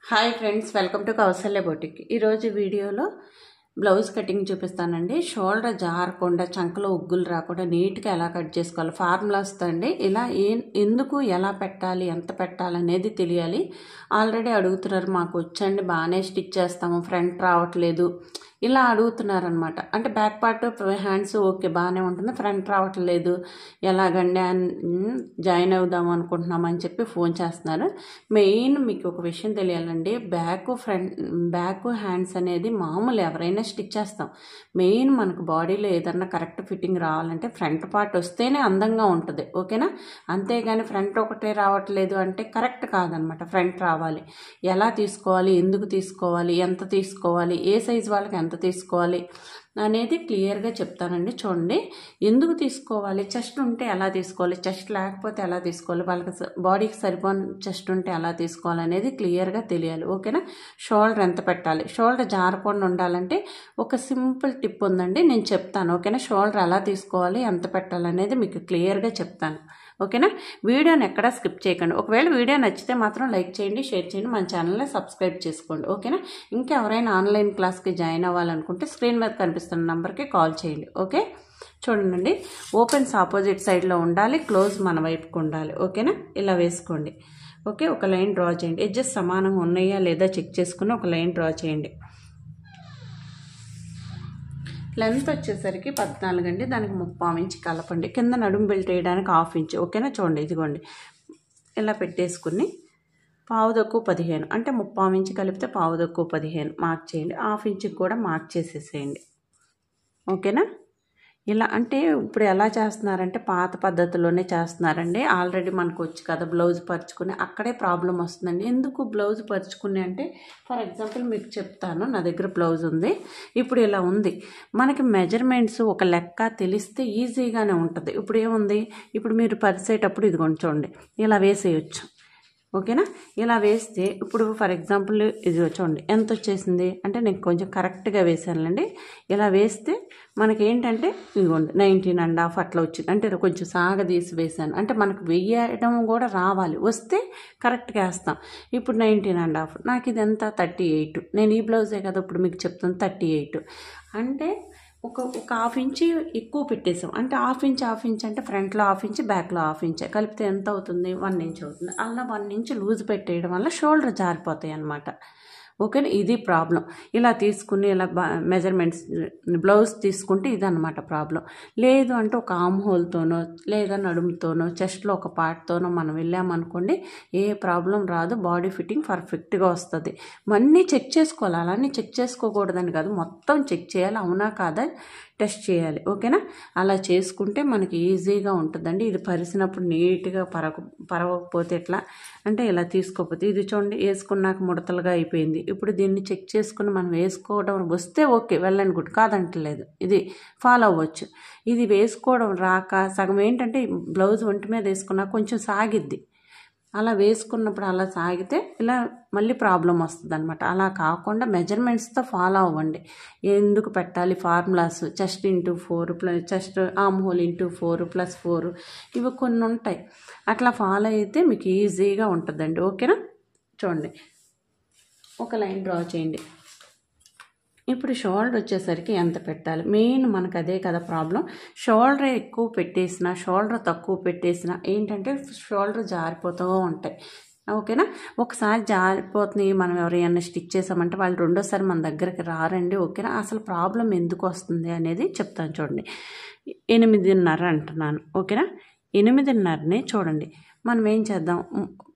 Hi friends, welcome to Kausalya boutique. ఈరోజు వీడియోలో blouse cutting చూపిస్తానండి. షోల్డర్ జారకుండా, చంకలో ఉగ్గులు రాకుండా నీట్గా ఎలా కట్ చేసుకోవాలి ఫార్ములాస్తో అండి. ఇలా ఎందుకు ఎలా పెట్టాలి, ఎంత పెట్టాలి అనేది తెలియాలి. ఆల్రెడీ అడుగుతున్నారు, మాకు వచ్చండి బాగానే స్టిచ్ చేస్తాము, ఫ్రంట్ రావట్లేదు ఇలా అడుగుతున్నారనమాట. అంటే బ్యాక్ పార్ట్ హ్యాండ్స్ ఓకే బాగానే ఉంటుంది, ఫ్రంట్ రావట్లేదు ఎలాగండి జాయిన్ అవుదాం అనుకుంటున్నామని చెప్పి ఫోన్ చేస్తున్నారు. మెయిన్ మీకు ఒక విషయం తెలియాలండి, బ్యాక్ హ్యాండ్స్ అనేది మామూలు ఎవరైనా స్టిచ్ చేస్తాం. మెయిన్ మనకు బాడీలో ఏదన్నా కరెక్ట్ ఫిట్టింగ్ రావాలంటే ఫ్రంట్ పార్ట్ వస్తేనే అందంగా ఉంటుంది, ఓకేనా. అంతేగాని ఫ్రంట్ ఒకటే రావట్లేదు అంటే కరెక్ట్ కాదనమాట. ఫ్రంట్ రావాలి, ఎలా తీసుకోవాలి, ఎందుకు తీసుకోవాలి, ఎంత తీసుకోవాలి, ఏ సైజ్ వాళ్ళకి ఎంత తీసుకోవాలి అనేది క్లియర్గా చెప్తానండి. చూడండి, ఎందుకు తీసుకోవాలి, చెస్ట్ ఉంటే ఎలా తీసుకోవాలి, చెస్ట్ లేకపోతే ఎలా తీసుకోవాలి, వాళ్ళకి బాడీకి సరిపోని చెస్ట్ ఉంటే ఎలా తీసుకోవాలి అనేది క్లియర్గా తెలియాలి, ఓకేనా. షోల్డర్ ఎంత పెట్టాలి, షోల్డర్ జారకుండా ఉండాలంటే ఒక సింపుల్ టిప్ ఉందండి, నేను చెప్తాను, ఓకేనా. షోల్డర్ ఎలా తీసుకోవాలి, ఎంత పెట్టాలనేది మీకు క్లియర్గా చెప్తాను, ఓకేనా. వీడియోని ఎక్కడా స్కిప్ చేయకండి. ఒకవేళ వీడియో నచ్చితే మాత్రం లైక్ చేయండి, షేర్ చేయండి, మన ఛానల్ని సబ్స్క్రైబ్ చేసుకోండి, ఓకేనా. ఇంకా ఎవరైనా ఆన్లైన్ క్లాస్కి జాయిన్ అవ్వాలనుకుంటే స్క్రీన్ మీద కనిపిస్తున్న నెంబర్కి కాల్ చేయండి, ఓకే. చూడండి, ఓపెన్స్ ఆపోజిట్ సైడ్లో ఉండాలి, క్లోజ్ మన వైపుకు ఉండాలి, ఓకేనా. ఇలా వేసుకోండి, ఓకే. ఒక లైన్ డ్రా చేయండి, ఎడ్జెస్ సమానంగా ఉన్నాయా లేదా చెక్ చేసుకుని ఒక లైన్ డ్రా చేయండి. లెంత్ వచ్చేసరికి 14 అండి, దానికి 3/4 ఇంచ్ కలపండి. కింద నడుము బెల్ట్ వేయడానికి 1/2 ఇంచ్, ఓకేనా. చూడండి, ఇదిగోండి ఇలా పెట్టేసుకుని 15 అంటే 3/4 ఇంచ్ కలిపితే 15 మార్క్ చేయండి. 1/2 ఇంచ్కి కూడా మార్క్ చేసేసేయండి, ఓకేనా. ఇలా అంటే ఇప్పుడు ఎలా చేస్తున్నారంటే పాత పద్ధతిలోనే చేస్తున్నారండి. ఆల్రెడీ మనకు వచ్చి కదా బ్లౌజ్ పరుచుకుని, అక్కడే ప్రాబ్లం వస్తుందండి. ఎందుకు బ్లౌజ్ పరుచుకుని అంటే, ఫర్ ఎగ్జాంపుల్ మీకు చెప్తాను, నా దగ్గర బ్లౌజ్ ఉంది, ఇప్పుడు ఇలా ఉంది. మనకి మెజర్మెంట్స్ ఒక లెక్క తెలిస్తే ఈజీగానే ఉంటుంది. ఇప్పుడు ఏముంది, ఇప్పుడు మీరు పరిచేటప్పుడు ఇదిగోండి చూడండి, ఇలా వేసేయచ్చు, ఓకేనా. ఇలా వేస్తే ఇప్పుడు ఫర్ ఎగ్జాంపుల్ ఇది చూడండి ఎంత వచ్చేసింది అంటే, నేను కొంచెం కరెక్ట్గా వేసానులేండి. ఇలా వేస్తే మనకి ఏంటంటే ఇదిగోండి 19.5 అట్లా వచ్చింది. అంటే కొంచెం సాగదీసి వేసాను అంటే మనకు వేయడం కూడా రావాలి, వస్తే కరెక్ట్గా వేస్తాం. ఇప్పుడు 19.5, నాకు ఇది ఎంత 38. నేను ఈ బ్లౌజే కదా ఇప్పుడు మీకు చెప్తాను 38 అంటే ఒక 1/2 ఇంచ్ ఎక్కువ పెట్టేసాం. అంటే 1/2 ఇంచ్ అంటే ఫ్రంట్లో 1/2 ఇంచ్, బ్యాక్లో 1/2 ఇంచ్ కలిపితే ఎంత అవుతుంది, 1 ఇంచ్ అవుతుంది. అలా 1 ఇంచ్ లూజ్ పెట్టేయడం వల్ల షోల్డర్ జారిపోతాయి అన్నమాట, ఓకేనా. ఇది ప్రాబ్లం. ఇలా తీసుకుని ఇలా మెజర్మెంట్స్ బ్లౌజ్ తీసుకుంటే ఇదన్నమాట ప్రాబ్లం. లేదు అంటే ఒక ఆమ్ హోల్తోనో లేదా నడుముతోనో చెస్ట్లో ఒక పార్ట్తోనో మనం వెళ్ళామనుకోండి, ఏ ప్రాబ్లం రాదు, బాడీ ఫిట్టింగ్ పర్ఫెక్ట్గా వస్తుంది. అన్నీ చెక్ చేసుకోవాలి, అలానే చెక్ చేసుకోకూడదని కాదు, మొత్తం చెక్ చేయాలి, అవునా కాదా టెస్ట్ చేయాలి, ఓకేనా. అలా చేసుకుంటే మనకి ఈజీగా ఉంటుందండి. ఇది పరిసినప్పుడు నీట్గా పరవకపోతే ఎట్లా అంటే, ఇలా తీసుకోకపోతే ఇది చూడండి వేసుకున్నాక ముడతలుగా అయిపోయింది. ఇప్పుడు దీన్ని చెక్ చేసుకుని మనం వేసుకోవడం వస్తే ఓకే, వెళ్ళండి గుడ్, కాదంటలేదు, ఇది ఫాలో అవ్వచ్చు. ఇది వేసుకోవడం రాక సగం ఏంటంటే బ్లౌజ్ ఒంటి మీద వేసుకున్నా కొంచెం సాగిద్ది, అలా వేసుకున్నప్పుడు అలా సాగితే ఇలా మళ్ళీ ప్రాబ్లం వస్తుంది అనమాట. అలా కాకుండా మెజర్మెంట్స్తో ఫాలో అవ్వండి. ఎందుకు పెట్టాలి formulas, chest into 4 plus chest arm hole into 4 + 4 ఇవి కొన్ని ఉంటాయి. అట్లా ఫాలో అయితే మీకు ఈజీగా ఉంటుందండి, ఓకేనా. చూడండి, ఒక లైన్ డ్రా చేయండి. ఇప్పుడు షోల్డర్ వచ్చేసరికి ఎంత పెట్టాలి, మెయిన్ మనకు అదే కదా ప్రాబ్లం. షోల్డర్ ఎక్కువ పెట్టేసిన, షోల్డర్ తక్కువ పెట్టేసిన ఏంటంటే షోల్డర్ జారిపోతూ ఉంటాయి, ఓకేనా. ఒకసారి జారిపోతున్నాయి, మనం ఎవరైనా స్టిచ్ చేసామంటే వాళ్ళు రెండోసారి మన దగ్గరికి రారండి, ఓకేనా. అసలు ప్రాబ్లం ఎందుకు వస్తుంది అనేది చెప్తాను. చూడండి, 8.5 అంటున్నాను, ఓకేనా. 8.5నే చూడండి, మనం ఏం చేద్దాం,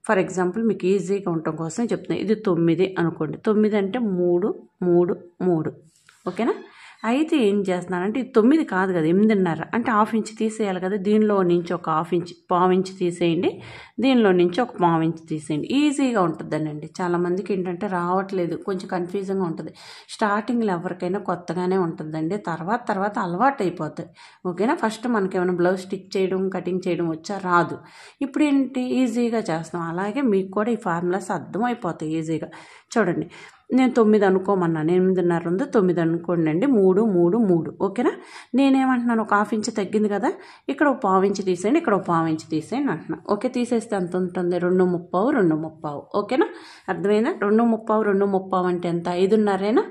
ఫర్ ఎగ్జాంపుల్ మీకు ఈజీగా ఉండటం కోసం చెప్తున్నాను. ఇది 9 అనుకోండి, 9 అంటే 3, 3, 3, ఓకేనా. అయితే ఏం చేస్తున్నానంటే ఇది 9 కాదు కదా, 8.5 అంటే 1/2 ఇంచ్ తీసేయాలి కదా. దీనిలో నుంచి ఒక 1/2 ఇంచ్, 1/4 ఇంచ్ తీసేయండి, దీనిలో నుంచి ఒక 1/4 ఇంచ్ తీసేయండి, ఈజీగా ఉంటుందండి. చాలామందికి ఏంటంటే రావట్లేదు, కొంచెం కన్ఫ్యూజన్గా ఉంటుంది. స్టార్టింగ్లో ఎవరికైనా కొత్తగానే ఉంటుందండి, తర్వాత అలవాటు అయిపోతాయి, ఓకేనా. ఫస్ట్ మనకేమైనా బ్లౌజ్ స్టిచ్ చేయడం, కటింగ్ చేయడం వచ్చా, రాదు. ఇప్పుడు ఏంటి ఈజీగా చేస్తాం. అలాగే మీకు కూడా ఈ ఫార్ములాస్ అర్థమైపోతాయి ఈజీగా. చూడండి, నేను 9 అనుకోమన్నాను, 8.5 ఉంది, 9 అనుకోండి అండి, 3, 3, 3. ఓకేనా. నేనేమంటున్నాను, ఒక హాఫ్ ఇంచ్ తగ్గింది కదా, ఇక్కడ ఒక పావు ఇంచ్ తీసేయండి, ఇక్కడ ఒక పావు ఇంచ్ తీసేయండి అంటున్నా. ఓకే, తీసేస్తే ఎంత ఉంటుంది, 2.35, 2.35. ఓకేనా, అర్థమైందా. 2.35, 2.35 అంటే ఎంత, 5.5.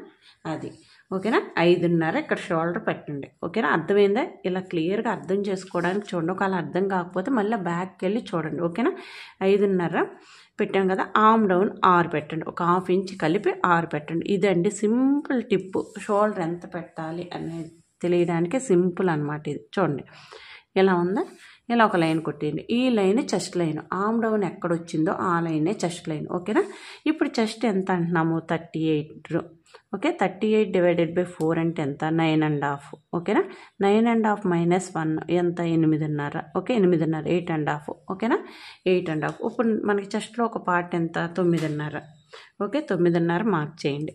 అది ఓకేనా, 5.5 ఇక్కడ షోల్డర్ పెట్టండి. ఓకేనా, అర్థమైందా. ఇలా క్లియర్గా అర్థం చేసుకోవడానికి చూడండి. ఒకవేళ అర్థం కాకపోతే మళ్ళీ బ్యాక్కి వెళ్ళి చూడండి. ఓకేనా, 5.5 పెట్టాం కదా, ఆర్మ్ డౌన్ 6 పెట్టండి, ఒక హాఫ్ ఇంచ్ కలిపి 6 పెట్టండి. ఇదండి సింపుల్ టిప్పు, షోల్డర్ ఎంత పెట్టాలి అనేది తెలియడానికి సింపుల్ అనమాట ఇది. చూడండి ఎలా ఉందా, ఇలా ఒక లైన్ కొట్టేయండి. ఈ line chest line, arm down ఎక్కడ వచ్చిందో ఆ లైనే చెస్ట్ లైన్. ఓకేనా, ఇప్పుడు చెస్ట్ ఎంత అంటున్నాము, 38. ఓకే, 38 డివైడెడ్ బై 4 అంటే ఎంత, 9.5. ఓకేనా, 9.5 మైనస్ 1 ఎంత, 8.5. ఓకే, 8.5, 8.5. ఓకేనా, 8.5. ఇప్పుడు మనకి చెస్ట్లో ఒక పార్ట్ ఎంత, 9.5. ఓకే, 9.5 మార్క్ చేయండి,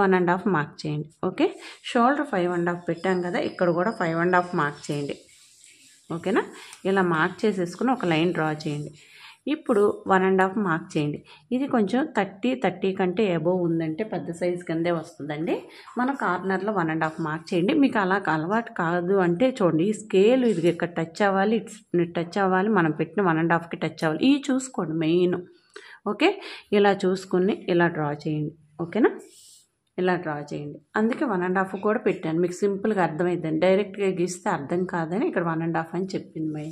1.5 మార్క్ చేయండి. ఓకే, షోల్డర్ 5.5 పెట్టాం కదా, ఇక్కడ కూడా 5.5 మార్క్ చేయండి. ఓకేనా, ఇలా మార్క్ చేసేసుకుని ఒక లైన్ డ్రా చేయండి. ఇప్పుడు 1.5 మార్క్ చేయండి. ఇది కొంచెం 30 కంటే అబోవ్ ఉందంటే పెద్ద సైజు కిందే వస్తుందండి. మన కార్నర్లో 1.5 మార్క్ చేయండి. మీకు అలా అలవాటు కాదు అంటే చూడండి, ఈ స్కేల్ ఇది ఇక్కడ టచ్ అవ్వాలి, టచ్ అవ్వాలి, మనం పెట్టిన 1.5కి టచ్ అవ్వాలి, ఇవి చూసుకోండి మెయిన్. ఓకే, ఇలా చూసుకుని ఇలా డ్రా చేయండి. ఓకేనా, ఇలా డ్రా చేయండి. అందుకే 1.5 కూడా పెట్టాను, మీకు సింపుల్గా అర్థమైందండి. డైరెక్ట్గా గీస్తే అర్థం కాదని ఇక్కడ 1.5 అని చెప్పింది మై.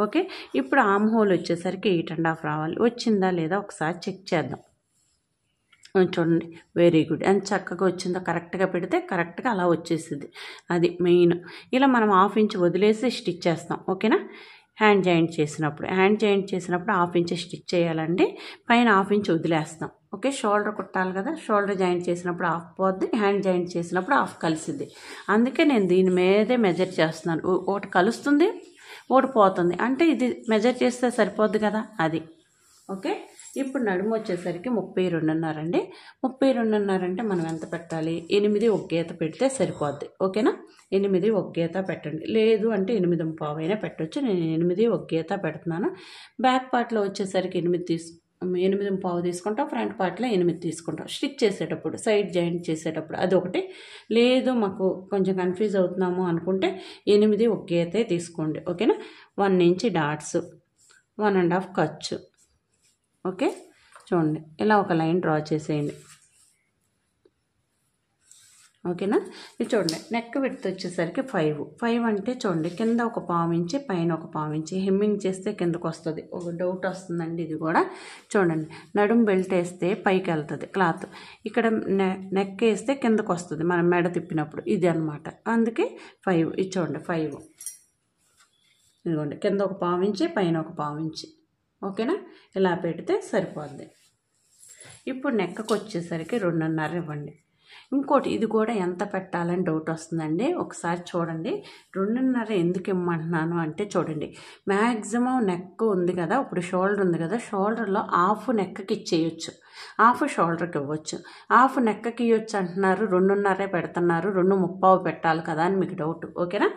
ఓకే, ఇప్పుడు ఆర్మ్ హోల్ వచ్చేసరికి 8.5 రావాలి. వచ్చిందా లేదా ఒకసారి చెక్ చేద్దాం. చూడండి, వెరీ గుడ్, ఎంత చక్కగా వచ్చిందో. కరెక్ట్గా పెడితే కరెక్ట్గా అలా వచ్చేసింది, అది మెయిన్. ఇలా మనం హాఫ్ ఇంచ్ వదిలేసి స్టిచ్ చేస్తాం. ఓకేనా, హ్యాండ్ జాయింట్ చేసినప్పుడు హాఫ్ ఇంచ్ స్టిచ్ చేయాలండి, పైన హాఫ్ ఇంచ్ వదిలేస్తాం. ఓకే, షోల్డర్ కుట్టాలి కదా, షోల్డర్ జాయింట్ చేసినప్పుడు హాఫ్ పోద్ది, హ్యాండ్ జాయింట్ చేసినప్పుడు హాఫ్ కలిసిద్ది. అందుకే నేను దీని మీదే మెజర్ చేస్తున్నాను. ఒకటి కలుస్తుంది, ఒకటి పోతుంది, అంటే ఇది మెజర్ చేస్తే సరిపోద్ది కదా, అది. ఓకే, ఇప్పుడు నడుము వచ్చేసరికి 32.5 అండి. 32.5 అంటే మనం ఎంత పెట్టాలి, 8 ఒక గీత పెడితే సరిపోద్ది. ఓకేనా, 8 ఒక గీత పెట్టండి, లేదు అంటే 8.5 అయినా పెట్టవచ్చు. నేను 8 ఒక గీత పెడుతున్నాను. బ్యాక్ పార్ట్లో వచ్చేసరికి 8.5 తీసుకుంటాం, ఫ్రంట్ పార్ట్లో 8 తీసుకుంటాం. స్టిచ్ చేసేటప్పుడు, సైడ్ జాయింట్ చేసేటప్పుడు అదొకటి. లేదు మాకు కొంచెం కన్ఫ్యూజ్ అవుతున్నాము అనుకుంటే 8 ఒక గీతే తీసుకోండి. ఓకేనా, 1 ఇంచ్ డాట్స్, 1.5 ఖర్చు. ఓకే, చూడండి ఇలా ఒక లైన్ డ్రా చేసేయండి. ఓకేనా, ఇది చూడండి, నెక్ విడ్త్ వచ్చేసరికి 5 అంటే చూడండి, కింద ఒక పావు ఇంచి, పైన ఒక పావు ఇంచి. హెమ్మింగ్ చేస్తే కిందకు వస్తుంది. ఒక డౌట్ వస్తుందండి, ఇది కూడా చూడండి. నడుం బెల్ట్ వేస్తే పైకి వెళ్తుంది క్లాత్, ఇక్కడ నెక్ వేస్తే కిందకు వస్తుంది మనం మెడ తిప్పినప్పుడు, ఇది అనమాట. అందుకే 5. ఇది చూడండి 5, ఇదిగోండి, కింద ఒక పావు ఇంచి, పైన ఒక పావు ఇంచి. ఓకేనా, ఇలా పెడితే సరిపోద్ది. ఇప్పుడు నెక్కకు వచ్చేసరికి 2.5 ఇవ్వండి. ఇంకోటి, ఇది కూడా ఎంత పెట్టాలని డౌట్ వస్తుందండి, ఒకసారి చూడండి. 2.5 ఎందుకు ఇమ్మంటున్నాను అంటే చూడండి, మ్యాక్సిమం నెక్ ఉంది కదా, ఇప్పుడు షోల్డర్ ఉంది కదా, షోల్డర్లో హాఫ్ నెక్కకి ఇచ్చేయచ్చు, హాఫ్ షోల్డర్కి ఇవ్వచ్చు. హాఫ్ నెక్కకి ఇవ్వచ్చు అంటున్నారు, 2.5 పెడుతున్నారు, 2.35 పెట్టాలి కదా అని మీకు డౌట్. ఓకేనా,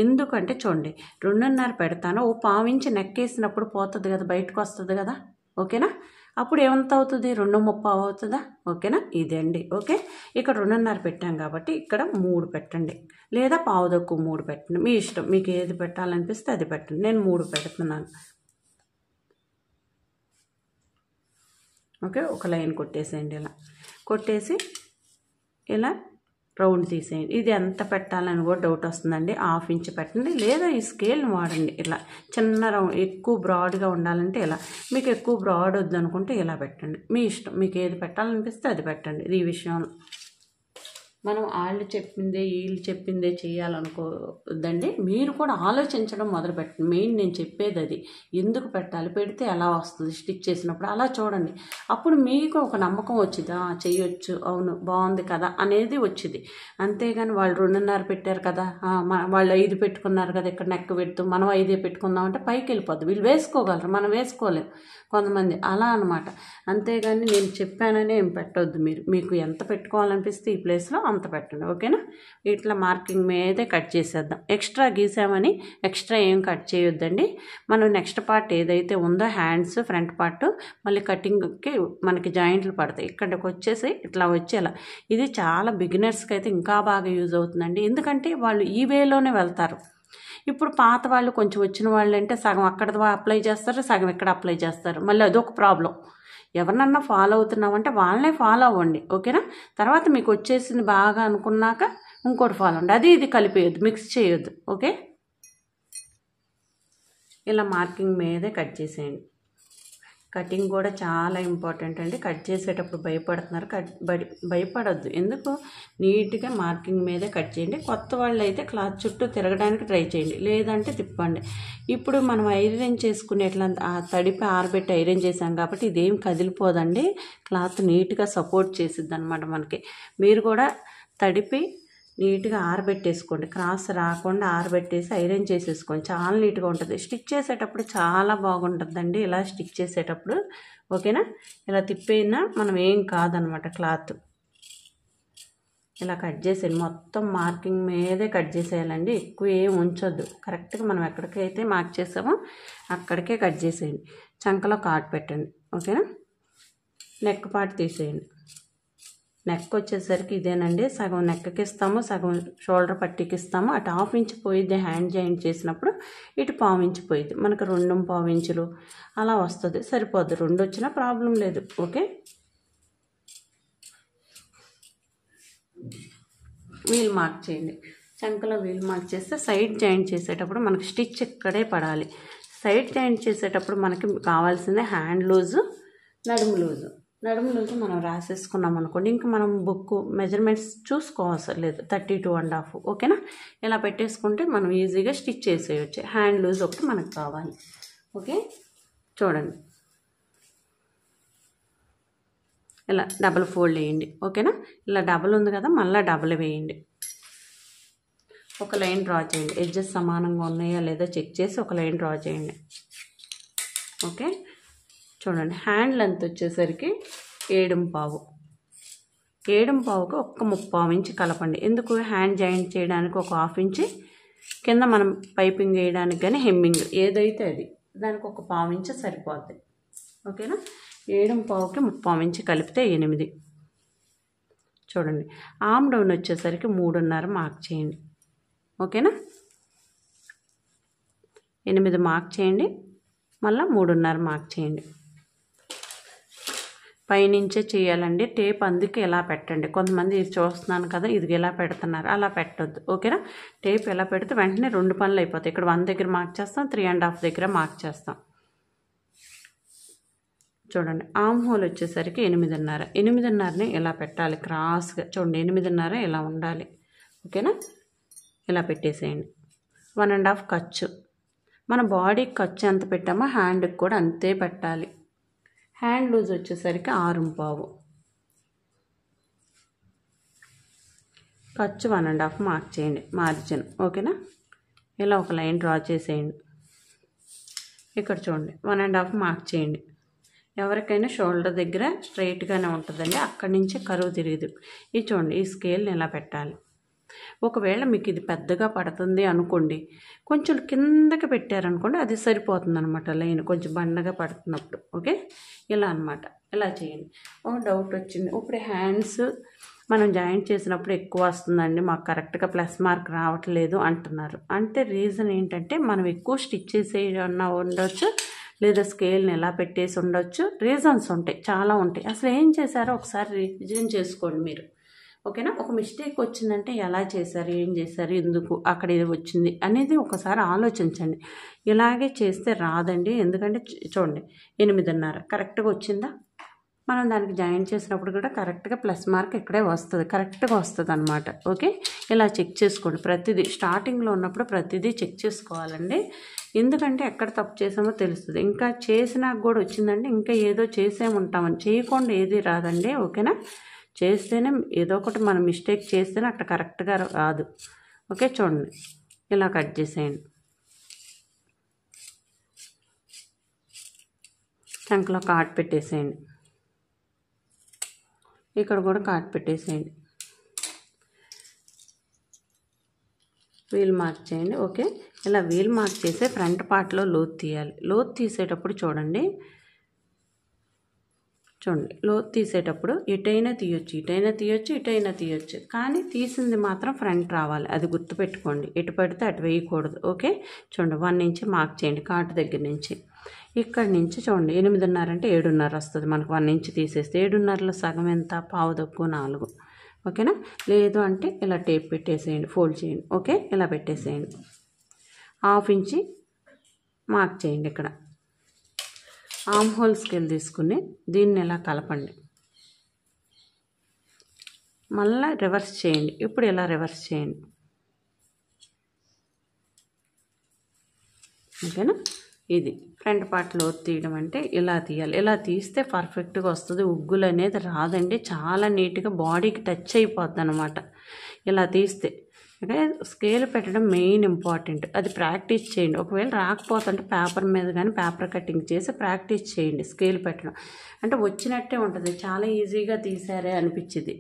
ఎందుకంటే చూడండి, 2.5 పెడతాను, ఓ పావు ఇంచి నెక్ వేసినప్పుడు పోతుంది కదా, బయటకు వస్తుంది కదా. ఓకేనా, అప్పుడు ఏమంత అవుతుంది, 2.35 అవుతుందా. ఓకేనా, ఇదే అండి. ఓకే, ఇక్కడ 2.5 పెట్టాం కాబట్టి ఇక్కడ 3 పెట్టండి, లేదా పావు తక్కువ 3 పెట్టండి, మీ ఇష్టం, మీకు ఏది పెట్టాలనిపిస్తే అది పెట్టండి. నేను 3 పెడుతున్నాను. ఓకే, ఒక లైన్ కొట్టేసేయండి, ఇలా కొట్టేసి ఇలా రౌండ్ తీసేయండి. ఇది ఎంత పెట్టాలని కూడా డౌట్ వస్తుందండి, హాఫ్ ఇంచ్ పెట్టండి, లేదా ఈ స్కేల్ని వాడండి. ఇలా చిన్న రౌండ్, ఎక్కువ బ్రాడ్గా ఉండాలంటే ఇలా, మీకు ఎక్కువ బ్రాడ్ వద్దనుకుంటే ఇలా పెట్టండి, మీ ఇష్టం, మీకు ఏది పెట్టాలనిపిస్తే అది పెట్టండి. ఈ విషయంలో మనం వాళ్ళు చెప్పిందే వీళ్ళు చెప్పిందే చేయాలనుకోవద్దండి, మీరు కూడా ఆలోచించడం మొదలుపెట్టండి. మెయిన్ నేను చెప్పేది అది, ఎందుకు పెట్టాలి, పెడితే ఎలా వస్తుంది స్టిచ్ చేసినప్పుడు, అలా చూడండి. అప్పుడు మీకు ఒక నమ్మకం వచ్చింది, చేయొచ్చు, అవును బాగుంది కదా అనేది వచ్చింది. అంతేగాని వాళ్ళు 2.5 పెట్టారు కదా, వాళ్ళు 5 పెట్టుకున్నారు కదా, ఇక్కడ నెక్ పెడుతూ మనం 5 పెట్టుకుందాం అంటే పైకి వెళ్ళిపోద్ది. వీళ్ళు వేసుకోగలరు, మనం వేసుకోలేం కొంతమంది, అలా అనమాట. అంతేగాని నేను చెప్పానని ఏం పెట్టొద్దు. మీకు ఎంత పెట్టుకోవాలనిపిస్తే ఈ ప్లేస్లో అంత పెట్టండి. ఓకేనా? ఇట్లా మార్కింగ్ మీదే కట్ చేసేద్దాం. ఎక్స్ట్రా గీసామని ఎక్స్ట్రా ఏం కట్ చేయొద్దండి. మనం నెక్స్ట్ పార్ట్ ఏదైతే ఉందో హ్యాండ్స్ ఫ్రంట్ పార్ట్ మళ్ళీ కటింగ్కి మనకి జాయింట్లు పడతాయి. ఇక్కడికి వచ్చేసి ఇట్లా వచ్చేలా. ఇది చాలా బిగినర్స్కి అయితే ఇంకా బాగా యూజ్ అవుతుందండి. ఎందుకంటే వాళ్ళు ఈ వేలోనే వెళ్తారు. ఇప్పుడు పాత వాళ్ళు కొంచెం వచ్చిన వాళ్ళు అంటే సగం అక్కడ అప్లై చేస్తారు, సగం ఇక్కడ అప్లై చేస్తారు. మళ్ళీ అదొక ప్రాబ్లం. ఎవరినన్నా ఫాలో అవుతున్నామంటే వాళ్ళనే ఫాలో అవ్వండి. ఓకేనా? తర్వాత మీకు వచ్చేసింది బాగా అనుకున్నాక ఇంకోటి ఫాలో అవ్వండి. అది ఇది కలిపేయొద్దు, మిక్స్ చేయొద్దు. ఓకే? ఇలా మార్కింగ్ మీదే కట్ చేసేయండి. కటింగ్ కూడా చాలా ఇంపార్టెంట్ అండి. కట్ చేసేటప్పుడు భయపడుతున్నారు, భయపడొద్దు. ఎందుకు? నీట్గా మార్కింగ్ మీదే కట్ చేయండి. కొత్త వాళ్ళు అయితే క్లాత్ చుట్టూ తిరగడానికి ట్రై చేయండి, లేదంటే తిప్పండి. ఇప్పుడు మనం ఐరన్ చేసుకునే ఎట్లా తడిపి ఆరబెట్టి ఐరన్ చేసాం కాబట్టి ఇదేం కదిలిపోదండి. క్లాత్ నీట్గా సపోర్ట్ చేసిద్ది అనమాట మనకి. మీరు కూడా తడిపి నీట్గా ఆరబెట్టేసుకోండి. క్రాస్ రాకుండా ఆరబెట్టేసి ఐరన్ చేసేసుకోండి. చాలా నీట్గా ఉంటుంది. స్టిచ్ చేసేటప్పుడు చాలా బాగుంటుందండి ఇలా స్టిచ్ చేసేటప్పుడు. ఓకేనా? ఇలా తిప్పైనా మనం ఏం కాదనమాట క్లాత్. ఇలా కట్ చేసేయండి. మొత్తం మార్కింగ్ మీదే కట్ చేసేయాలండి. ఎక్కువ ఏం ఉంచొద్దు. కరెక్ట్గా మనం ఎక్కడికైతే మార్క్ చేసామో అక్కడికే కట్ చేసేయండి. చంకలో కాట్ పెట్టండి. ఓకేనా? నెక్ పార్ట్ తీసేయండి. నెక్ వచ్చేసరికి ఇదేనండి. సగం నెక్కి ఇస్తాము, సగం షోల్డర్ పట్టీకి ఇస్తాము. అటు 1/2 ఇంచ్ పోయిద్ది హ్యాండ్ జాయింట్ చేసినప్పుడు, ఇటు 1/4 ఇంచ్ పోయిద్ది. మనకు 2.25 ఇంచులు అలా వస్తుంది. సరిపోద్ది. 2 వచ్చినా ప్రాబ్లం లేదు. ఓకే? వీల్ మార్క్ చేయండి. చంకలో వీల్ మార్క్ చేస్తే సైడ్ జాయింట్ చేసేటప్పుడు మనకి స్టిచ్ ఇక్కడే పడాలి. సైడ్ జాయింట్ చేసేటప్పుడు మనకి కావాల్సిందే హ్యాండ్ లూజు, నడుము లూజు. నడుము లూజు మనం రాసేసుకున్నాం అనుకోండి, ఇంకా మనం బుక్ మెజర్మెంట్స్ చూసుకోవసరం లేదు. 32.5. ఓకేనా? ఇలా పెట్టేసుకుంటే మనం ఈజీగా స్టిచ్ చేసేయచ్చు. హ్యాండ్ లూజ్ ఒకటి మనకు కావాలి. ఓకే? చూడండి, ఇలా డబుల్ ఫోల్డ్ వేయండి. ఓకేనా? ఇలా డబుల్ ఉంది కదా, మళ్ళీ డబుల్ వేయండి. ఒక లైన్ డ్రా చేయండి. ఎడ్జెస్ సమానంగా ఉన్నాయా లేదా చెక్ చేసి ఒక లైన్ డ్రా చేయండి. ఓకే? చూడండి, హ్యాండ్ లెంత్ వచ్చేసరికి 7.25. 7.25కి ఒక్క 3/4 ఇంచ్ కలపండి. ఎందుకు? హ్యాండ్ జాయింట్ చేయడానికి ఒక 1/2 ఇంచ్, కింద మనం పైపింగ్ వేయడానికి కానీ హెమ్మింగ్ ఏదైతే అది దానికి ఒక 1/4 ఇంచ్ సరిపోద్ది. ఓకేనా? 7.25కి 3/4 ఇంచ్ కలిపితే 8. చూడండి, ఆర్మ్ డౌన్ వచ్చేసరికి 3.5 మార్క్ చేయండి. ఓకేనా? 8 మార్క్ చేయండి, మళ్ళీ 3.5 మార్క్ చేయండి. పైనుంచే చేయాలండి. టేప్ అందుకే ఎలా పెట్టండి. కొంతమంది ఇది చూస్తున్నాను కదా, ఇది ఎలా పెడుతున్నారు, అలా పెట్టొద్దు. ఓకేనా? టేప్ ఎలా పెడితే వెంటనే 2 పనులు అయిపోతాయి. ఇక్కడ 1 దగ్గర మార్క్ చేస్తాం, 3.5 దగ్గర మార్క్ చేస్తాం. చూడండి, ఆర్మ్ హోల్ వచ్చేసరికి 8.5. 8.5ని ఇలా పెట్టాలి క్రాస్గా. చూడండి, 8.5 ఇలా ఉండాలి. ఓకేనా? ఇలా పెట్టేసేయండి. 1.5 ఖర్చు. మన బాడీకి ఖర్చు ఎంత పెట్టామో హ్యాండ్కి కూడా అంతే పెట్టాలి. హ్యాండ్ లూజ్ వచ్చేసరికి 6.25. ఖర్చు 1.5 మార్క్ చేయండి మార్జిన్. ఓకేనా? ఇలా ఒక లైన్ డ్రా చేసేయండి. ఇక్కడ చూడండి, 1.5 మార్క్ చేయండి. ఎవరికైనా షోల్డర్ దగ్గర స్ట్రైట్గానే ఉంటుందండి, అక్కడి నుంచి కరువు తిరిగిదు. ఇది చూడండి, ఈ స్కేల్ని ఇలా పెట్టాలి. ఒకవేళ మీకు ఇది పెద్దగా పడుతుంది అనుకోండి, కొంచెం కిందకి పెట్టారనుకోండి, అది సరిపోతుంది అనమాట. లైన్ కొంచెం బండగా పడుతున్నప్పుడు. ఓకే? ఇలా అనమాట. ఇలా చేయండి. ఒక డౌట్ వచ్చింది, ఇప్పుడు హ్యాండ్స్ మనం జాయింట్ చేసినప్పుడు ఎక్కువ వస్తుందండి, మాకు కరెక్ట్గా ప్లస్ మార్క్ రావట్లేదు అంటున్నారు. అంటే రీజన్ ఏంటంటే మనం ఎక్కువ స్టిచ్ చేసే ఉండొచ్చు, లేదా స్కేల్ని ఎలా పెట్టేసి ఉండొచ్చు. రీజన్స్ ఉంటాయి, చాలా ఉంటాయి. అసలు ఏం చేశారో ఒకసారి రివిజన్ చేసుకోండి మీరు. ఓకేనా? ఒక మిస్టేక్ వచ్చిందంటే ఎలా చేశారు, ఏం చేశారు, ఎందుకు అక్కడ ఇది వచ్చింది అనేది ఒకసారి ఆలోచించండి. ఇలాగే చేస్తే రాదండి. ఎందుకంటే చూడండి, 8.5 కరెక్ట్గా వచ్చిందా? మనం దానికి జాయిన్ చేసినప్పుడు కూడా కరెక్ట్గా ప్లస్ మార్క్ ఇక్కడే వస్తుంది, కరెక్ట్గా వస్తుంది అనమాట. ఓకే? ఇలా చెక్ చేసుకోండి. ప్రతిదీ స్టార్టింగ్లో ఉన్నప్పుడు ప్రతిదీ చెక్ చేసుకోవాలండి. ఎందుకంటే ఎక్కడ తప్పు చేసామో తెలుస్తుంది. ఇంకా చేసినాక కూడా వచ్చిందంటే ఇంకా ఏదో చేసేముంటామని, చేయకుండా ఏది రాదండి. ఓకేనా? చేస్తేనే ఏదో ఒకటి మనం మిస్టేక్ చేస్తేనే అక్కడ కరెక్ట్గా రాదు. ఓకే? చూడండి, ఇలా కట్ చేసేయండి. చంకలో కాట్ పెట్టేసేయండి. ఇక్కడ కూడా కాట్ పెట్టేసేయండి. వీల్ మార్క్ చేయండి. ఓకే, ఇలా వీల్ మార్క్ చేసి ఫ్రంట్ పార్ట్లో లోతు తీయాలి. లోతు తీసేటప్పుడు చూడండి, లోతు తీసేటప్పుడు ఇటైనా తీయొచ్చు, ఇటైనా తీయొచ్చు, కానీ తీసింది మాత్రం ఫ్రంట్ రావాలి. అది గుర్తుపెట్టుకోండి. ఎటు పడితే అటు వేయకూడదు. ఓకే, చూడండి 1 ఇంచ్ మార్క్ చేయండి కాటు దగ్గర నుంచి. ఇక్కడి నుంచి చూడండి 8.5 అంటే 7.5 వస్తుంది మనకు. 1 ఇంచ్ తీసేస్తే 7.5లో సగం ఎంత? పావు తక్కువ 4. ఓకేనా? లేదు అంటే ఇలా టేప్ పెట్టేసేయండి, ఫోల్డ్ చేయండి. ఓకే, ఇలా పెట్టేసేయండి. 1/2 ఇంచ్ మార్క్ చేయండి. ఇక్కడ ఆర్మ్ హోల్ స్కేల్ తీసుకుని దీన్ని ఇలా కలపండి. మళ్ళీ రివర్స్ చేయండి. ఇప్పుడు ఇలా రివర్స్ చేయండి. ఓకేనా? ఇది ఫ్రంట్ పార్ట్ లోతు తీయడం అంటే ఇలా తీయాలి. ఇలా తీస్తే పర్ఫెక్ట్గా వస్తుంది. ఉగ్గులు అనేది రాదండి. చాలా నీట్గా బాడీకి టచ్ అయిపోద్ది అనమాట ఇలా తీస్తే. అంటే స్కేల్ పెట్టడం మెయిన్ ఇంపార్టెంట్. అది ప్రాక్టీస్ చేయండి. ఒకవేళ రాకపోతుంటే పేపర్ మీద కానీ పేపర్ కటింగ్ చేసి ప్రాక్టీస్ చేయండి. స్కేల్ పెట్టడం అంటే వచ్చినట్టే ఉంటుంది. చాలా ఈజీగా తీసారే అనిపించింది.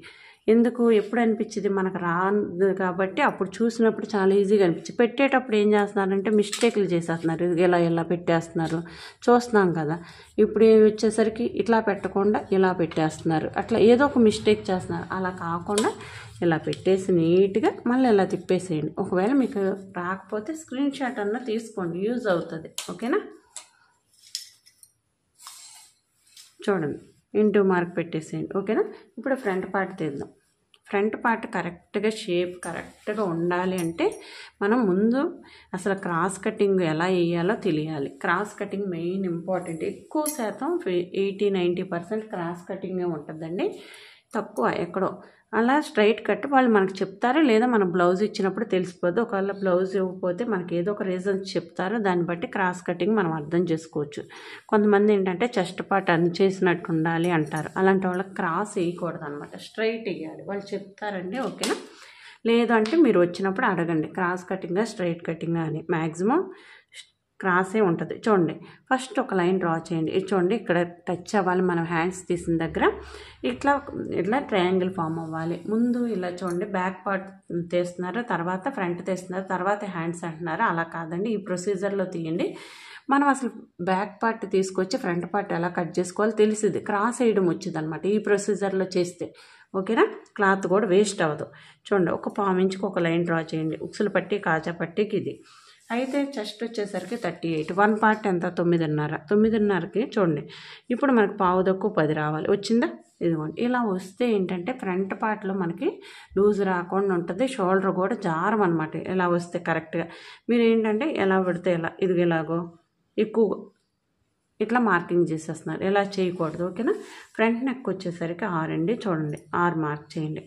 ఎందుకు ఎప్పుడు అనిపించింది? మనకు రాదు కాబట్టి అప్పుడు చూసినప్పుడు చాలా ఈజీగా అనిపించింది. పెట్టేటప్పుడు ఏం చేస్తున్నారంటే మిస్టేక్లు చేసేస్తున్నారు. ఇలా పెట్టేస్తున్నారు, చూస్తున్నాం కదా. ఇప్పుడు వచ్చేసరికి ఇట్లా పెట్టకుండా ఇలా పెట్టేస్తున్నారు. అట్లా ఏదో ఒక మిస్టేక్ చేస్తున్నారు. అలా కాకుండా ఇలా పెట్టేసి నీట్గా మళ్ళీ ఇలా తిప్పేసేయండి. ఒకవేళ మీకు రాకపోతే స్క్రీన్ షాట్ అన్న తీసుకోండి, యూజ్ అవుతుంది. ఓకేనా? చూడండి, ఇంటూ మార్క్ పెట్టేసేయండి. ఓకేనా? ఇప్పుడు ఫ్రంట్ పార్ట్ తీద్దాం. ఫ్రంట్ పార్ట్ కరెక్ట్గా షేప్ కరెక్ట్గా ఉండాలి అంటే మనం ముందు అసలు క్రాస్ కటింగ్ ఎలా వేయాలో తెలియాలి. Cross cutting main important. ఎక్కువ శాతం 80-90% క్రాస్ కటింగే ఉంటుందండి. తక్కువ ఎక్కడో అలా స్ట్రైట్ కట్ వాళ్ళు మనకు చెప్తారు, లేదా మన బ్లౌజ్ ఇచ్చినప్పుడు తెలిసిపోద్ది. ఒకవేళ బ్లౌజ్ ఇవ్వకపోతే మనకి ఏదో ఒక రీజన్ చెప్తారు, దాన్ని బట్టి క్రాస్ కటింగ్ మనం అర్థం చేసుకోవచ్చు. కొంతమంది ఏంటంటే చెస్ట్ పార్ట్ చేసినట్టు ఉండాలి అంటారు. అలాంటి వాళ్ళకి క్రాస్ వేయకూడదు అనమాట, స్ట్రైట్ వేయాలి. వాళ్ళు చెప్తారండి. ఓకేనా? లేదు అంటే మీరు వచ్చినప్పుడు అడగండి, క్రాస్ కటింగా స్ట్రైట్ కటింగా అని. మ్యాక్సిమం క్రాసే ఉంటుంది. చూడండి, ఫస్ట్ ఒక లైన్ డ్రా చేయండి. ఇది చూడండి, ఇక్కడ టచ్ అవ్వాలి. మనం హ్యాండ్స్ తీసిన దగ్గర ఇట్లా ట్రయాంగిల్ ఫామ్ అవ్వాలి. ముందు ఇలా చూడండి, బ్యాక్ పార్ట్ తీస్తున్నారు, తర్వాత ఫ్రంట్ తీస్తున్నారు, తర్వాత హ్యాండ్స్ అంటున్నారు. అలా కాదండి, ఈ ప్రొసీజర్లో తీయండి. మనం అసలు బ్యాక్ పార్ట్ తీసుకొచ్చి ఫ్రంట్ పార్ట్ ఎలా కట్ చేసుకోవాలో తెలిసింది. క్రాస్ వేయడం వచ్చింది అనమాట ఈ ప్రొసీజర్లో చేస్తే. ఓకేనా? క్లాత్ కూడా వేస్ట్ అవ్వదు. చూడండి, ఒక 1/4 ఇంచుకి ఒక లైన్ డ్రా చేయండి. ఉక్సులు పట్టి కాజా పట్టికి ఇది. అయితే చెస్ట్ వచ్చేసరికి 38. 1 పార్ట్ ఎంత? 9.5. 9.5కి చూడండి, ఇప్పుడు మనకు పావు తక్కువ 10 రావాలి. వచ్చిందా? ఇదిగోండి. ఇలా వస్తే ఏంటంటే ఫ్రంట్ పార్ట్లో మనకి లూజ్ రాకుండా ఉంటుంది. షోల్డర్ కూడా జారం అనమాట. ఇలా వస్తే కరెక్ట్గా మీరు ఏంటంటే ఎలా పెడితే ఎలా, ఇది ఎలాగో ఎక్కువ ఇట్లా మార్కింగ్ చేసేస్తున్నారు. ఇలా చేయకూడదు. ఓకేనా? ఫ్రంట్ నెక్ వచ్చేసరికి 6 అండి. చూడండి, 6 మార్క్ చేయండి.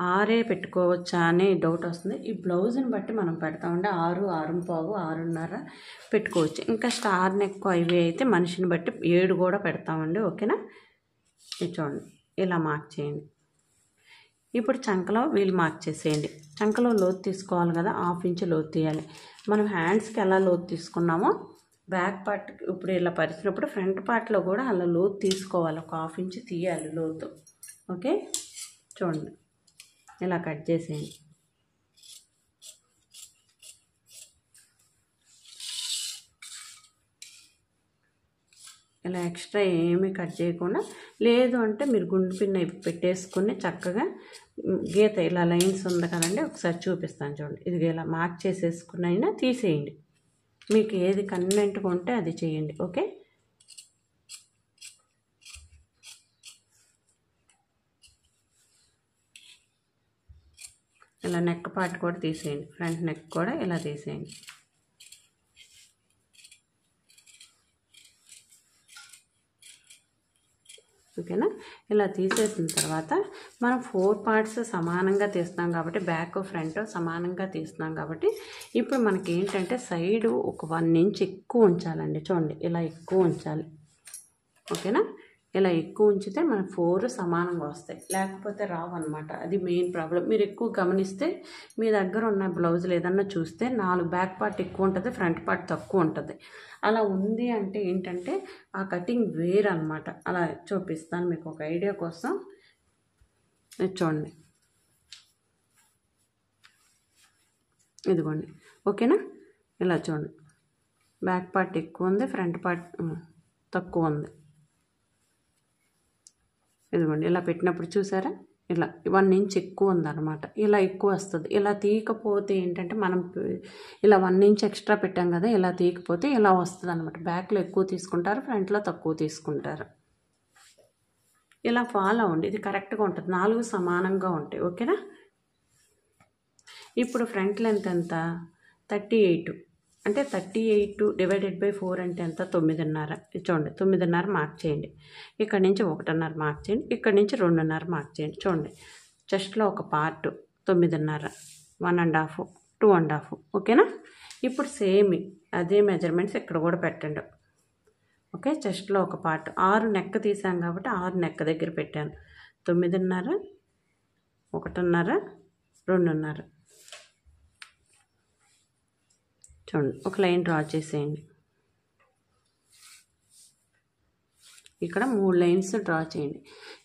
6 పెట్టుకోవచ్చా అనే డౌట్ వస్తుంది. ఈ బ్లౌజ్ని బట్టి మనం పెడతామంటే 6, 6.25, 6.5 పెట్టుకోవచ్చు. ఇంకా స్టార్ నెక్ ఇవి అయితే మనిషిని బట్టి 7 కూడా పెడతామండి. ఓకేనా? ఇది చూడండి, ఇలా మార్క్ చేయండి. ఇప్పుడు చంకలో వీల్ మార్క్ చేసేయండి. చంకలో లోతు తీసుకోవాలి కదా, 1/2 ఇంచ్ లోతు తీయాలి. మనం హ్యాండ్స్కి ఎలా లోతు తీసుకున్నామో బ్యాక్ పార్ట్ ఇప్పుడు ఇలా పరిచినప్పుడు ఫ్రంట్ పార్ట్లో కూడా అలా లోతు తీసుకోవాలి. ఒక 1/2 ఇంచ్ తీయాలి లోతు. ఓకే, చూడండి, ఇలా కట్ చేసేయండి. ఇలా ఎక్స్ట్రా ఏమీ కట్ చేయకుండా, లేదు అంటే మీరు గుండు పిన్న పెట్టేసుకుని చక్కగా గీత ఇలా లైన్స్ ఉంది కదండి, ఒకసారి చూపిస్తాను చూడండి. ఇది ఇలా మార్క్ చేసేసుకుని అయినా తీసేయండి. మీకు ఏది కన్వీనెంట్గా ఉంటే అది చేయండి. ఓకే, ఇలా నెక్ పార్ట్ కూడా తీసేయండి. ఫ్రంట్ నెక్ కూడా ఇలా తీసేయండి. ఓకేనా? ఇలా తీసేసిన తర్వాత మనం 4 పార్ట్స్ సమానంగా తీస్తున్నాం కాబట్టి, బ్యాక్ ఫ్రంట్ సమానంగా తీస్తున్నాం కాబట్టి ఇప్పుడు మనకి ఏంటంటే సైడు ఒక 1 ఇంచ్ ఎక్కువ ఉంచాలండి. చూడండి, ఇలా ఎక్కువ ఉంచాలి. ఓకేనా? ఇలా ఎక్కువ ఉంచితే మన 4 సమానంగా వస్తాయి, లేకపోతే రావు అనమాట. అది మెయిన్ ప్రాబ్లం. మీరు ఎక్కువ గమనిస్తే మీ దగ్గర ఉన్న బ్లౌజులు ఏదన్నా చూస్తే 4 బ్యాక్ పార్ట్ ఎక్కువ ఉంటుంది, ఫ్రంట్ పార్ట్ తక్కువ ఉంటుంది. అలా ఉంది అంటే ఏంటంటే ఆ కటింగ్ వేరు అనమాట. అలా చూపిస్తాను మీకు ఒక ఐడియా కోసం. చూడండి, ఇదిగోండి ఓకేనా. ఇలా చూడండి, బ్యాక్ పార్ట్ ఎక్కువ ఉంది, ఫ్రంట్ పార్ట్ తక్కువ ఉంది. ఇదిగోండి ఇలా పెట్టినప్పుడు చూసారా, ఇలా 1 ఇంచ్ ఎక్కువ ఉందన్నమాట. ఇలా ఎక్కువ వస్తుంది. ఇలా తీయకపోతే ఏంటంటే మనం ఇలా 1 ఇంచ్ ఎక్స్ట్రా పెట్టాం కదా, ఇలా తీయకపోతే ఇలా వస్తుంది అనమాట. బ్యాక్లో ఎక్కువ తీసుకుంటారు, ఫ్రంట్లో తక్కువ తీసుకుంటారు. ఇలా ఫాలో అవ్వండి, ఇది కరెక్ట్గా ఉంటుంది. 4 సమానంగా ఉంటాయి ఓకేనా. ఇప్పుడు ఫ్రంట్ లెంత్ ఎంత 38, అంటే 38 డివైడెడ్ బై 4 అంటే ఎంత 9.5. చూడండి 9.5 మార్క్ చేయండి. ఇక్కడ నుంచి 1.5 మార్క్ చేయండి, ఇక్కడ నుంచి 2.5 మార్క్ చేయండి. చూడండి చెస్ట్లో ఒక పార్ట్ 9.5, 1.5, 2.5 ఓకేనా. ఇప్పుడు సేమ్ అదే మెజర్మెంట్స్ ఇక్కడ కూడా పెట్టండి. ఓకే, చెస్ట్లో ఒక పార్ట్ 6 నెక్ తీసాం కాబట్టి 6 నెక్ దగ్గర పెట్టాను. 9.5, 1.5, 2.5. చూడండి ఒక లైన్ డ్రా చేసేయండి. ఇక్కడ 3 లైన్స్ డ్రా చేయండి.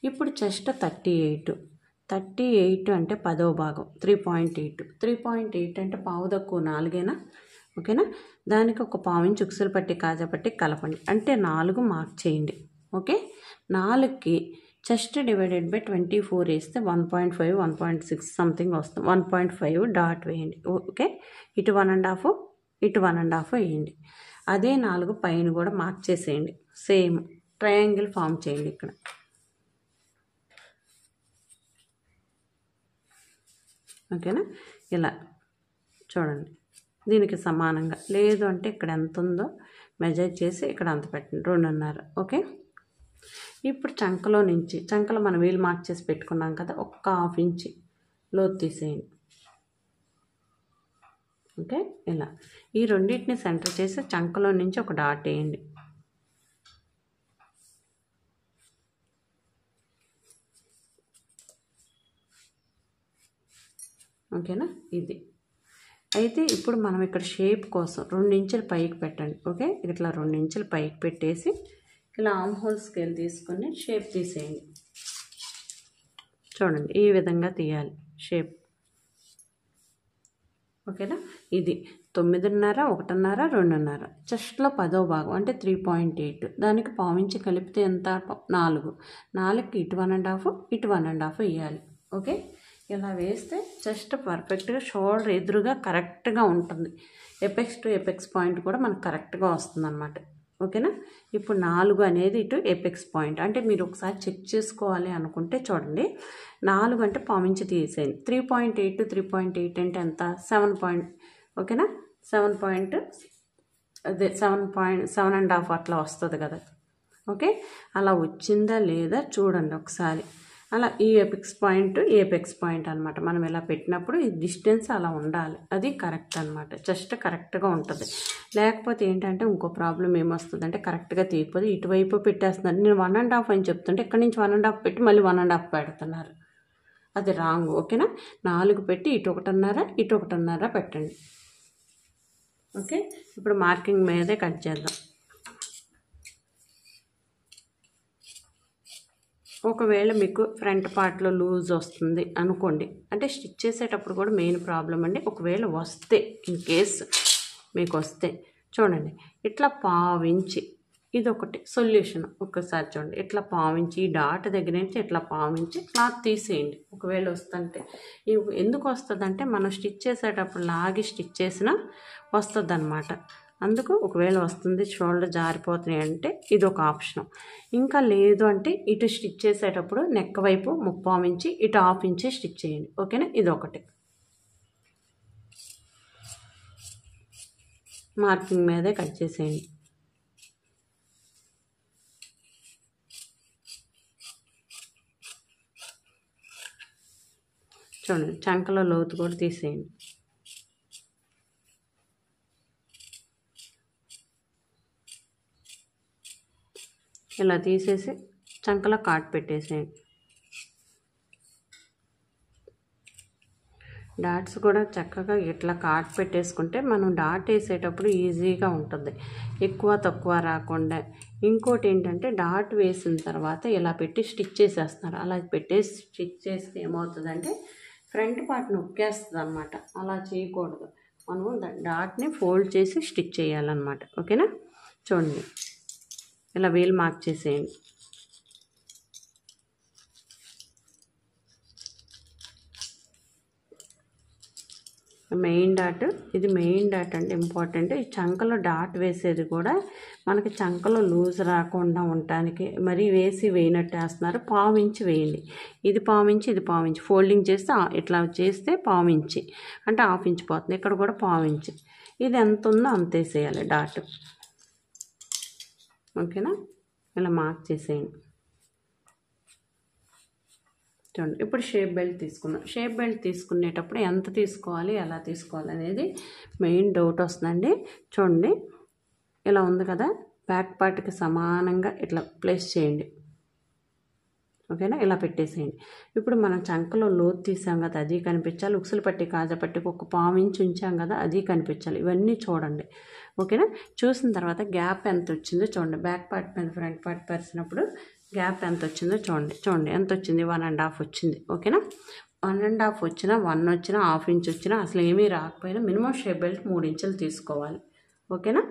ఇప్పుడు చెస్ట్ 38 అంటే 10వ భాగం 3.8. 3.8 అంటే పావు తక్కువ 4 ఓకేనా. దానికి ఒక పావు ఇంచ్ ఉక్సులు పట్టి కాజా పట్టి కలపండి, అంటే 4 మార్క్ చేయండి. ఓకే, 4కి చెస్ట్ డివైడెడ్ బై 24 వేస్తే 1.5, 1.6 సంథింగ్ వస్తుంది. 1.5 డాట్ వేయండి. ఓకే, ఇటు 1.5, ఇటు 1.5 వేయండి. అదే 4 పైన కూడా మార్క్ చేసేయండి. సేమ్ ట్రయాంగిల్ ఫామ్ చేయండి ఇక్కడ. ఓకేనా, ఇలా చూడండి. దీనికి సమానంగా లేదు అంటే ఇక్కడ ఎంత ఉందో మెజర్ చేసి ఇక్కడ అంత పెట్టండి, 2.5. ఓకే, ఇప్పుడు చంకలో నుంచి, చంకలో మనం వీలు మార్క్ చేసి పెట్టుకున్నాం కదా, ఒక 1/2 ఇంచ్ లోతు తీసేయండి. ఓకే, ఇలా ఈ రెండింటిని సెంటర్ చేసి చంకలో నుంచి ఒక డాట్ వేయండి. ఓకేనా, ఇది అయితే ఇప్పుడు మనం ఇక్కడ షేప్ కోసం 2 ఇంచులు పైకి పెట్టండి. ఓకే, ఇట్లా 2 ఇంచులు పైకి పెట్టేసి ఇలా ఆర్మ్ హోల్ స్కేల్ తీసుకొని షేప్ తీసేయండి. చూడండి ఈ విధంగా తీయాలి షేప్. ఓకేనా, ఇది 9.5, 1.5, 2.5. చెస్ట్లో 10వ భాగం అంటే 3.8. దానికి పావు ఇంచు కలిపితే ఎంత 4. 4కి ఇటు 1.5, ఇటు 1.5 వేయాలి. ఓకే, ఇలా వేస్తే చెస్ట్ పర్ఫెక్ట్గా షోల్డర్ ఎదురుగా కరెక్ట్గా ఉంటుంది. ఎపెక్స్ టు ఎపెక్స్ పాయింట్ కూడా మనకు కరెక్ట్గా వస్తుంది అన్నమాట. ఓకేనా, ఇప్పుడు 4 అనేది ఇటు ఎపెక్స్ పాయింట్. అంటే మీరు ఒకసారి చెక్ చేసుకోవాలి అనుకుంటే చూడండి, 4 అంటే పావు ఇంచు తీసేయండి. 3.8 3.8 అంటే ఎంత 7. ఓకేనా, 7 అదే 7.5 అట్లా వస్తుంది కదా. ఓకే, అలా వచ్చిందా లేదా చూడండి ఒకసారి. అలా ఈ ఎపెక్స్ పాయింట్ అనమాట. మనం ఇలా పెట్టినప్పుడు ఈ డిస్టెన్స్ అలా ఉండాలి, అది కరెక్ట్ అనమాట. జస్ట్ కరెక్ట్గా ఉంటుంది. లేకపోతే ఏంటంటే ఇంకో ప్రాబ్లం ఏమొస్తుంది అంటే కరెక్ట్గా తీయకపోతే ఇటువైపు పెట్టేస్తున్నారు. నేను 1.5 అని చెప్తుంటే ఇక్కడ నుంచి 1.5 పెట్టి మళ్ళీ 1.5 పెడుతున్నారు, అది రాంగ్. ఓకేనా, 4 పెట్టి ఇటు 1.5, ఇటు 1.5 పెట్టండి. ఓకే, ఇప్పుడు మార్కింగ్ మీదే కట్ చేద్దాం. ఒకవేళ మీకు ఫ్రంట్ పార్ట్లో లూజ్ వస్తుంది అనుకోండి, అంటే స్టిచ్ చేసేటప్పుడు కూడా మెయిన్ ప్రాబ్లం అండి. ఒకవేళ వస్తే, ఇన్ కేస్ మీకు వస్తే చూడండి ఇట్లా పావు ఇంచి, ఇది ఒకటి సొల్యూషన్. ఒక్కసారి చూడండి, ఇట్లా పావు ఇంచి ఈ డాట్ దగ్గర నుంచి ఇట్లా పావు ఇంచి క్లాత్ తీసేయండి. ఒకవేళ వస్తుంటే ఎందుకు వస్తుందంటే మనం స్టిచ్ చేసేటప్పుడు లాగి స్టిచ్ చేసినా వస్తుంది అన్నమాట. అందుకు ఒకవేళ వస్తుంది షోల్డర్ జారిపోతున్నాయి అంటే ఇది ఒక ఆప్షన్. ఇంకా లేదు అంటే ఇటు స్టిచ్ చేసేటప్పుడు నెక్ వైపు 3/4 ఇంచి, ఇటు 1/2 ఇంచి స్టిచ్ చేయండి. ఓకేనా, ఇది ఒకటి మార్కింగ్ మీదే కట్ చేసేయండి. చూడండి చంకలో లోతు కూడా తీసేయండి. ఇలా తీసేసి చంకలో కాట్ పెట్టేసేయండి. డాట్స్ కూడా చక్కగా ఇట్లా కాట్ పెట్టేసుకుంటే మనం డాట్ వేసేటప్పుడు ఈజీగా ఉంటుంది, ఎక్కువ తక్కువ రాకుండా. ఇంకోటి ఏంటంటే డాట్ వేసిన తర్వాత ఇలా పెట్టి స్టిచ్ చేసేస్తున్నారు. అలా పెట్టేసి స్టిచ్ చేస్తే ఏమవుతుందంటే ఫ్రంట్ పార్ట్ నొక్కేస్తుంది అన్నమాట. అలా చేయకూడదు. మనము డాట్ని ఫోల్డ్ చేసి స్టిచ్ చేయాలన్నమాట. ఓకేనా, చూడండి ఇలా వేలు మార్క్ చేసేయండి. మెయిన్ డాట్, ఇది మెయిన్ డాట్ అంటే ఇంపార్టెంట్. ఈ చంకలో డాట్ వేసేది కూడా మనకి చంకలో లూజ్ రాకుండా ఉండటానికి. మరీ వేసినట్టు వేస్తున్నారు, పావించి వేయండి. ఇది పావించి, ఇది పావించి ఫోల్డింగ్ చేస్తే ఇట్లా చేస్తే పావించి అంటే హాఫ్ ఇంచ్ పోతుంది. ఇక్కడ కూడా పావించి, ఇది ఎంత ఉందో అంత వేసేయాలి డాట్. ఓకేనా, ఇలా మార్క్ చేసేయండి. చూడండి, ఇప్పుడు షేప్ బెల్ట్ తీసుకుందాం. షేప్ బెల్ట్ తీసుకునేటప్పుడు ఎంత తీసుకోవాలి, ఎలా తీసుకోవాలి అనేది మెయిన్ డౌట్ వస్తుందండి. చూడండి, ఇలా ఉంది కదా, బ్యాక్ పార్ట్కి సమానంగా ఇట్లా ప్లేస్ చేయండి. ఓకేనా, ఇలా పెట్టేసేయండి. ఇప్పుడు మనం చంకలో లోతు తీసాం కదా, అది కనిపించాలి. ఉక్సులు పట్టి కాజా పట్టికి ఒక పావించి ఉంచాం కదా, అది కనిపించాలి. ఇవన్నీ చూడండి. ఓకేనా, చూసిన తర్వాత గ్యాప్ ఎంత వచ్చిందో చూడండి. బ్యాక్ పార్ట్ మీద ఫ్రంట్ పార్ట్ పరిచినప్పుడు గ్యాప్ ఎంత వచ్చిందో చూడండి. చూడండి ఎంత వచ్చింది, 1.5 వచ్చింది. ఓకేనా, 1.5 వచ్చినా, 1 వచ్చినా, హాఫ్ ఇంచ్ వచ్చినా, అసలు ఏమీ రాకపోయినా మినిమం షేప్ బెల్ట్ 3 ఇంచులు తీసుకోవాలి. ఓకేనా,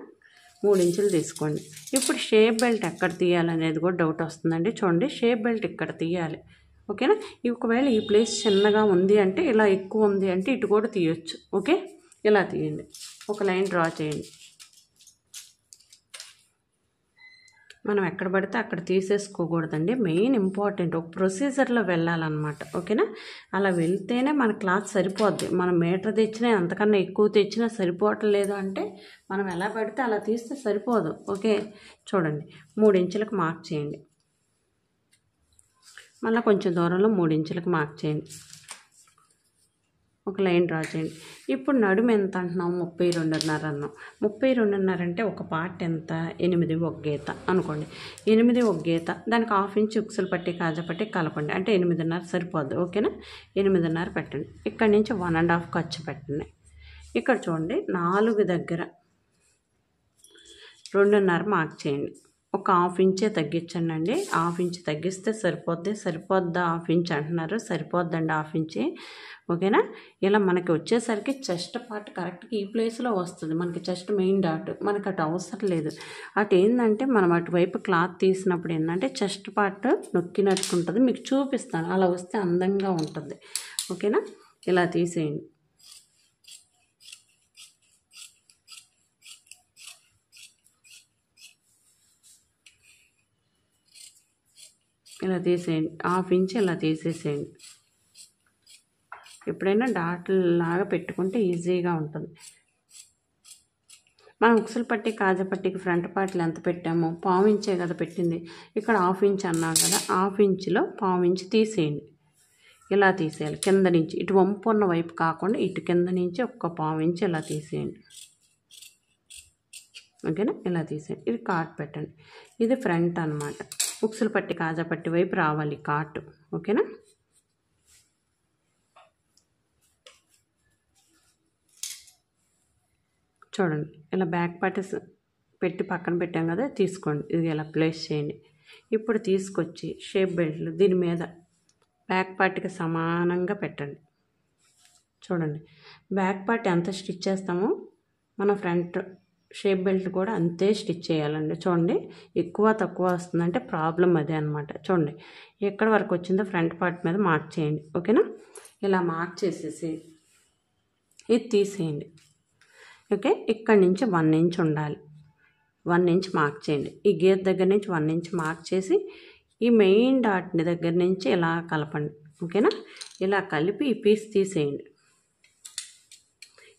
3 ఇంచులు తీసుకోండి. ఇప్పుడు షేప్ బెల్ట్ ఎక్కడ తీయాలనేది కూడా డౌట్ వస్తుందండి. చూడండి, షేప్ బెల్ట్ ఇక్కడ తీయాలి. ఓకేనా, ఒకవేళ ఈ ప్లేస్ చిన్నగా ఉంది అంటే, ఇలా ఎక్కువ ఉంది అంటే ఇటు కూడా తీయొచ్చు. ఓకే, ఇలా తీయండి. ఒక లైన్ డ్రా చేయండి. మనం ఎక్కడ పడితే అక్కడ తీసేసుకోకూడదండి. మెయిన్ ఇంపార్టెంట్, ఒక ప్రొసీజర్లో వెళ్ళాలన్నమాట. ఓకేనా, అలా వెళ్తేనే మన క్లాత్ సరిపోద్ది. మనం మీటర్ తెచ్చినా, అంతకన్నా ఎక్కువ తెచ్చినా సరిపోవట్లేదు అంటే మనం ఎలా పడితే అలా తీస్తే సరిపోదు. ఓకే, చూడండి 3 ఇంచులకు మార్క్ చేయండి. మళ్ళీ కొంచెం దూరంలో 3 ఇంచులకు మార్క్ చేయండి. ఒక లైన్ డ్రా చేయండి. ఇప్పుడు నడుము ఎంత అంటున్నాం, 32.5 అన్నాం. 32.5 అంటే ఒక పార్ట్ ఎంత, 8 ఒక గీత అనుకోండి. 8 ఒక గీత, దానికి హాఫ్ ఇంచ్ ఉక్సులు పట్టి కాజా పట్టి కలపండి. అంటే 8.5 సరిపోద్ది. ఓకేనా, 8.5 పెట్టండి. ఇక్కడ నుంచి 1.5 ఖర్చు పెట్టండి. ఇక్కడ చూడండి, 4 దగ్గర 2.5 మార్క్ చేయండి. ఒక హాఫ్ ఇంచే తగ్గించండి అండి. హాఫ్ ఇంచ్ తగ్గిస్తే సరిపోద్ది. సరిపోద్దా హాఫ్ ఇంచ్ అంటున్నారు, సరిపోద్దండి హాఫ్ ఇంచ్. ఓకేనా, ఇలా మనకి వచ్చేసరికి చెస్ట్ పార్ట్ కరెక్ట్గా ఈ ప్లేస్లో వస్తుంది. మనకి చెస్ట్ మెయిన్ డాట్, మనకు అటు అవసరం లేదు. అటు ఏంటంటే మనం అటువైపు క్లాత్ తీసినప్పుడు ఏంటంటే చెస్ట్ పార్ట్ నొక్కినట్టు ఉంటుంది. మీకు చూపిస్తాను, అలా వస్తే అందంగా ఉంటుంది. ఓకేనా, ఇలా తీసేయండి. ఇలా తీసేయండి. హాఫ్ ఇంచ్ ఇలా తీసేసేయండి. ఎప్పుడైనా డాట్ లాగా పెట్టుకుంటే ఈజీగా ఉంటుంది. మనం ఉక్సులు పట్టి కాజా పట్టికి ఫ్రంట్ పార్ట్లు ఎంత పెట్టామో పావించే కదా పెట్టింది. ఇక్కడ హాఫ్ ఇంచ్ అన్నాం కదా, హాఫ్ ఇంచ్లో పావించి తీసేయండి. ఇలా తీసేయాలి. కింద నుంచి ఇటు వంపు ఉన్న వైపు కాకుండా ఇటు కింద నుంచి ఒక్క పావించి ఇలా తీసేయండి. ఓకేనా, ఇలా తీసేయండి. ఇది కాట్ పెట్టండి. ఇది ఫ్రంట్ అన్నమాట. ఉక్సులు పట్టి కాజా పట్టి వైపు రావాలి కాట్. ఓకేనా, చూడండి ఇలా బ్యాక్ పార్ట్ పెట్టి పక్కన పెట్టాం కదా, తీసుకోండి. ఇది ఇలా ప్లేస్ చేయండి. ఇప్పుడు తీసుకొచ్చి షేప్ బెల్ట్లు దీని మీద బ్యాక్ పార్ట్కి సమానంగా పెట్టండి. చూడండి, బ్యాక్ పార్ట్ ఎంత స్టిచ్ చేస్తామో మన ఫ్రంట్ షేప్ బెల్ట్ కూడా అంతే స్టిచ్ చేయాలండి. చూడండి, ఎక్కువ తక్కువ వస్తుందంటే ప్రాబ్లం అదే అనమాట. చూడండి, ఎక్కడ వరకు వచ్చిందో ఫ్రంట్ పార్ట్ మీద మార్క్ చేయండి. ఓకేనా, ఇలా మార్క్ చేసేసి ఇది తీసేయండి. ఓకే, ఇక్కడ నుంచి 1 ఇంచ్ ఉండాలి. 1 ఇంచ్ మార్క్ చేయండి. ఈ గీత దగ్గర నుంచి 1 ఇంచ్ మార్క్ చేసి ఈ మెయిన్ డాట్ని దగ్గర నుంచి ఇలా కలపండి. ఓకేనా, ఇలా కలిపి ఈ పీస్ తీసేయండి.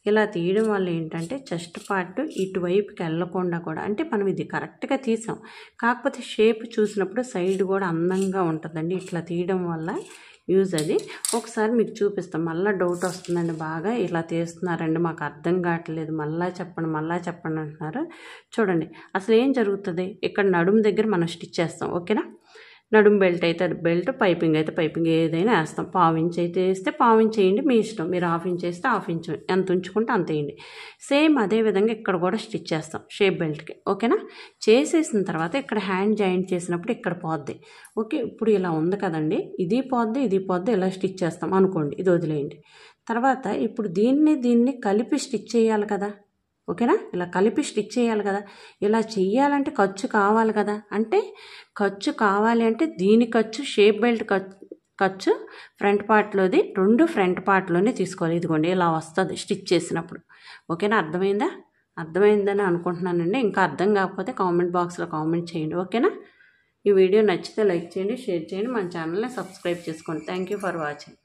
ఇలా తీయడం వల్ల ఏంటంటే చెస్ట్ పార్ట్ ఇటువైపుకి వెళ్ళకుండా కూడా, అంటే మనం ఇది కరెక్ట్గా తీసాం, కాకపోతే షేప్ చూసినప్పుడు సైడ్ కూడా అందంగా ఉంటుందండి. ఇట్లా తీయడం వల్ల యూజ్ అది. ఒకసారి మీకు చూపిస్తాం. మళ్ళీ డౌట్ వస్తుందండి, బాగా ఇలా తీస్తున్నారండి మాకు అర్థం కావట్లేదు, మళ్ళీ చెప్పండి అంటున్నారు. చూడండి, అసలు ఏం జరుగుతుంది, ఇక్కడ నడుము దగ్గర మనం స్టిచ్ చేస్తాం. ఓకేనా, నడుము బెల్ట్ అయితే అది బెల్ట్, పైపింగ్ అయితే పైపింగ్, ఏదైనా వేస్తాం. పావించి అయితే వేస్తే పావించి వేయండి, మీ ఇష్టం. మీరు హాఫ్ ఇంచ్ వేస్తే హాఫ్ ఇంచ్, ఎంత ఉంచుకుంటే అంత వేయండి. సేమ్ అదే విధంగా ఇక్కడ కూడా స్టిచ్ చేస్తాం షేప్ బెల్ట్కి. ఓకేనా? చేసేసిన తర్వాత ఇక్కడ హ్యాండ్ జాయింట్ చేసినప్పుడు ఇక్కడ పోద్ది. ఓకే, ఇప్పుడు ఇలా ఉంది కదండి, ఇది పోద్ది, ఇలా స్టిచ్ చేస్తాం అనుకోండి. ఇది వదిలేయండి. తర్వాత ఇప్పుడు దీన్ని కలిపి స్టిచ్ చేయాలి కదా. ఓకేనా? ఇలా కలిపి స్టిచ్ చేయాలి కదా. ఇలా చెయ్యాలంటే ఖర్చు కావాలి కదా. అంటే ఖర్చు కావాలి అంటే దీని ఖర్చు, షేప్ బెల్ట్ ఖర్చు ఫ్రంట్ పార్ట్లోది 2 ఫ్రంట్ పార్ట్లోనే తీసుకోవాలి. ఇదిగోండి ఇలా వస్తుంది స్టిచ్ చేసినప్పుడు. ఓకేనా? అర్థమైందని అనుకుంటున్నానండి. ఇంకా అర్థం కాకపోతే కామెంట్ బాక్స్లో కామెంట్ చేయండి. ఓకేనా? ఈ వీడియో నచ్చితే లైక్ చేయండి, షేర్ చేయండి, మన ఛానల్ని సబ్స్క్రైబ్ చేసుకోండి. Thank you for watching.